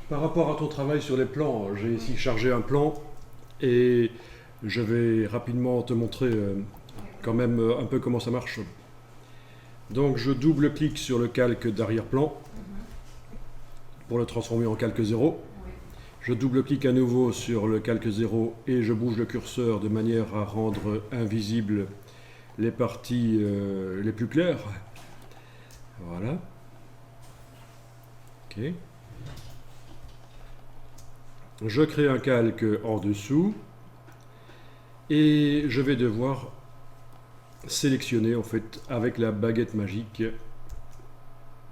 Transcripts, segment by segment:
Par rapport à ton travail sur les plans, j'ai Oui, ici chargé un plan et je vais rapidement te montrer oui, quand même un peu comment ça marche. Donc je double-clique sur le calque d'arrière-plan mhm, pour le transformer en calque 0. oui, Je double-clique à nouveau sur le calque 0 et je bouge le curseur de manière à rendre invisibles les parties les plus claires. Voilà. Ok. Je crée un calque en dessous et je vais devoir sélectionner en fait avec la baguette magique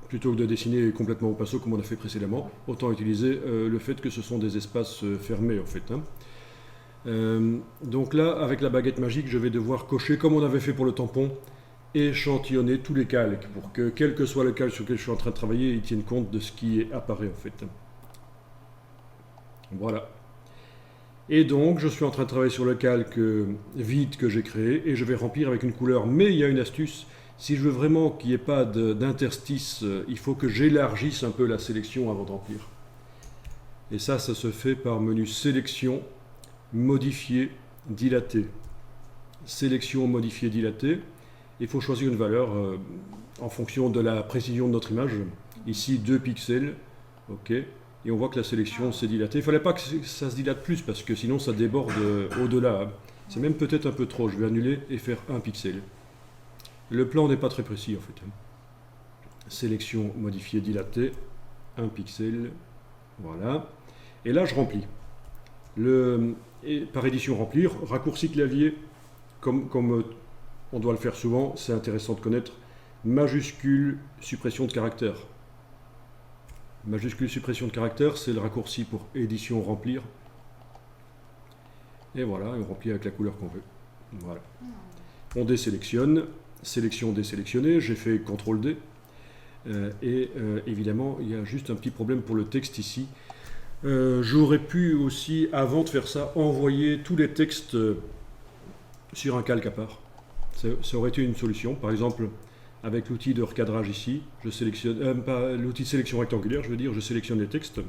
plutôt que de dessiner complètement au pinceau comme on a fait précédemment, autant utiliser le fait que ce sont des espaces fermés en fait. Donc là, avec la baguette magique, je vais devoir cocher comme on avait fait pour le tampon, échantillonner tous les calques pour que, quel que soit le calque sur lequel je suis en train de travailler, il tienne compte de ce qui apparaît en fait. Voilà. Et donc, je suis en train de travailler sur le calque vide que j'ai créé et je vais remplir avec une couleur. Mais il y a une astuce. Si je veux vraiment qu'il n'y ait pas d'interstice, il faut que j'élargisse un peu la sélection avant de remplir. Et ça se fait par menu sélection, modifier, dilater. Sélection, modifier, dilater. Il faut choisir une valeur en fonction de la précision de notre image. Ici, 2 pixels. OK. Et on voit que la sélection s'est dilatée. Il ne fallait pas que ça se dilate plus parce que sinon ça déborde au-delà. C'est même peut-être un peu trop. Je vais annuler et faire 1 pixel. Le plan n'est pas très précis en fait. Sélection, modifier, dilater. 1 pixel. Voilà. Et là, je remplis. Par édition remplir, raccourci clavier, comme on doit le faire souvent, c'est intéressant de connaître, majuscule, suppression de caractère. Majuscule, suppression de caractère, c'est le raccourci pour édition remplir. Et voilà, on remplit avec la couleur qu'on veut. Voilà. On désélectionne, sélection désélectionnée, j'ai fait CTRL D. Évidemment, il y a juste un petit problème pour le texte ici. J'aurais pu aussi, avant de faire ça, envoyer tous les textes sur un calque à part. Ça aurait été une solution. Par exemple, avec l'outil de recadrage ici, je sélectionne, pas l'outil de sélection rectangulaire, je veux dire, je sélectionne les textes.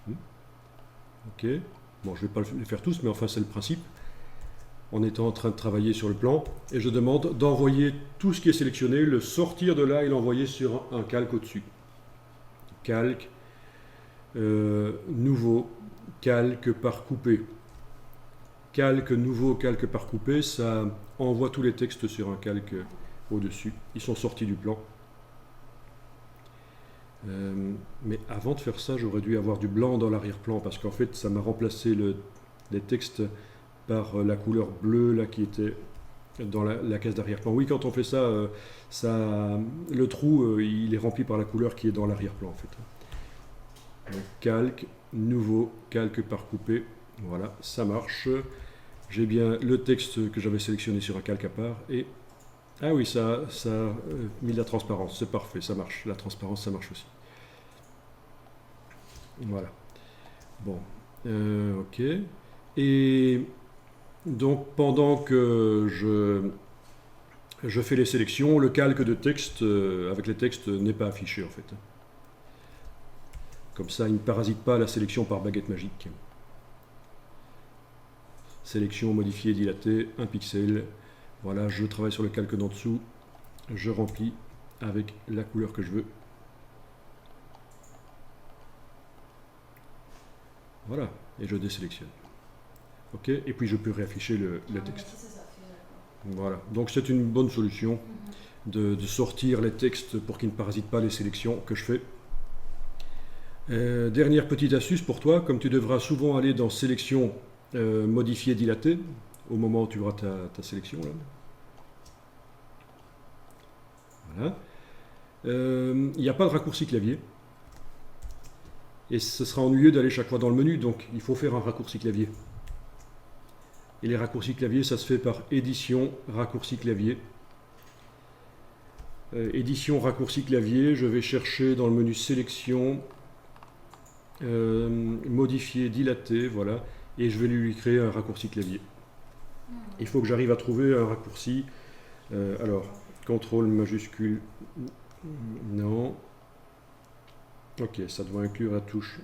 Ok. Bon, je ne vais pas les faire tous, mais enfin, c'est le principe. On est en train de travailler sur le plan, et je demande d'envoyer tout ce qui est sélectionné, le sortir de là et l'envoyer sur un calque au-dessus. Calque, nouveau, calque par coupé. Calque nouveau, calque par coupé, ça envoie tous les textes sur un calque au-dessus. Ils sont sortis du plan. Mais avant de faire ça, j'aurais dû avoir du blanc dans l'arrière-plan parce qu'en fait, ça m'a remplacé les textes par la couleur bleue là qui était dans la case d'arrière-plan. Oui, quand on fait ça, le trou, il est rempli par la couleur qui est dans l'arrière-plan en fait. Donc, calque, nouveau, calque par coupé. Voilà, ça marche. J'ai bien le texte que j'avais sélectionné sur un calque à part et ah oui, ça a mis de la transparence, c'est parfait, ça marche. La transparence, ça marche aussi. Voilà. Bon, ok. Et donc pendant que je fais les sélections, le calque de texte avec les textes n'est pas affiché en fait. Comme ça, il ne parasite pas la sélection par baguette magique. Sélection, modifier, dilater, 1 pixel. Voilà, je travaille sur le calque d'en dessous. Je remplis avec la couleur que je veux. Voilà, et je désélectionne. Ok, et puis je peux réafficher le texte. c'est ça, Voilà, donc c'est une bonne solution d'accord. de sortir les textes pour qu'ils ne parasitent pas les sélections que je fais. Dernière petite astuce pour toi, comme tu devras souvent aller dans sélection, modifier, dilater, au moment où tu auras ta sélection. Là. Voilà. Il n'y a pas de raccourci clavier. Et ce sera ennuyeux d'aller chaque fois dans le menu, donc il faut faire un raccourci clavier. Et les raccourcis clavier, ça se fait par édition, raccourci clavier. Édition, raccourci clavier, je vais chercher dans le menu sélection, modifier, dilater, voilà, et je vais lui créer un raccourci clavier. Il faut que j'arrive à trouver un raccourci. Alors, contrôle majuscule, non. Ok, ça doit inclure la touche.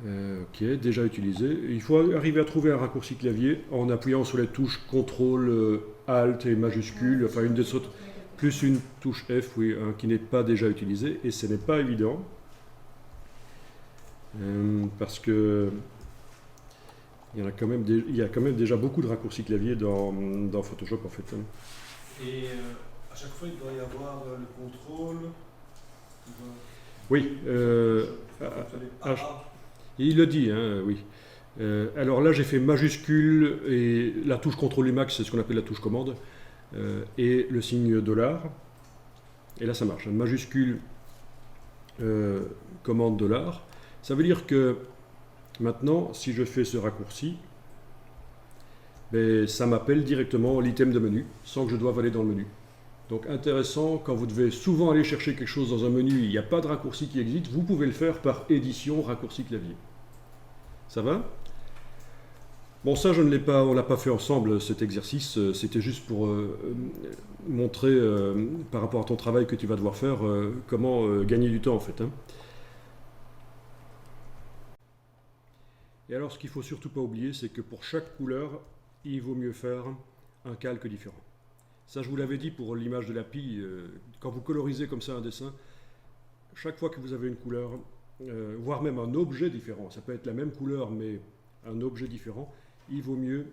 Ok, déjà utilisé. Il faut arriver à trouver un raccourci clavier en appuyant sur les touches CTRL, ALT et majuscule, enfin une des autres, plus une touche F, oui, qui n'est pas déjà utilisée, et ce n'est pas évident, parce que il y a quand même déjà beaucoup de raccourcis clavier dans Photoshop en fait. Et à chaque fois, il doit y avoir le contrôle. Oui, Ah, il le dit, hein, oui. Alors là, j'ai fait majuscule et la touche CTRL Max, c'est ce qu'on appelle la touche commande, et le signe $. Et là, ça marche. Majuscule, commande $. Ça veut dire que maintenant, si je fais ce raccourci, ben, ça m'appelle directement l'item de menu, sans que je doive aller dans le menu. Donc intéressant, quand vous devez souvent aller chercher quelque chose dans un menu, il n'y a pas de raccourci qui existe, vous pouvez le faire par édition raccourci clavier. Ça va? Bon, ça, on ne l'a pas fait ensemble, cet exercice. C'était juste pour montrer, par rapport à ton travail que tu vas devoir faire, comment gagner du temps, en fait. Hein. Et alors, ce qu'il ne faut surtout pas oublier, c'est que pour chaque couleur, il vaut mieux faire un calque différent. Ça, je vous l'avais dit pour l'image de la pie. Quand vous colorisez comme ça un dessin, chaque fois que vous avez une couleur, voire même un objet différent, ça peut être la même couleur, mais un objet différent, il vaut mieux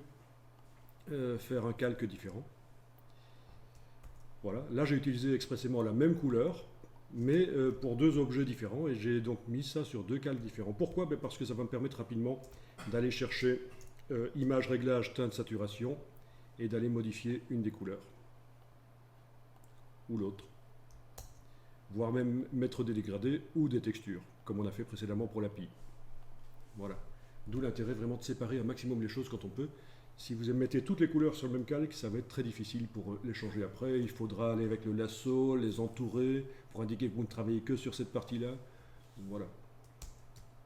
faire un calque différent. Voilà, là j'ai utilisé expressément la même couleur, mais pour deux objets différents, et j'ai donc mis ça sur deux calques différents. Pourquoi? Ben parce que ça va me permettre rapidement d'aller chercher image, réglage, teinte, saturation, et d'aller modifier une des couleurs, ou l'autre. Voire même mettre des dégradés ou des textures, comme on a fait précédemment pour la pie. Voilà. D'où l'intérêt vraiment de séparer un maximum les choses quand on peut. Si vous mettez toutes les couleurs sur le même calque, ça va être très difficile pour les changer après. Il faudra aller avec le lasso, les entourer, pour indiquer que vous ne travaillez que sur cette partie-là. Voilà.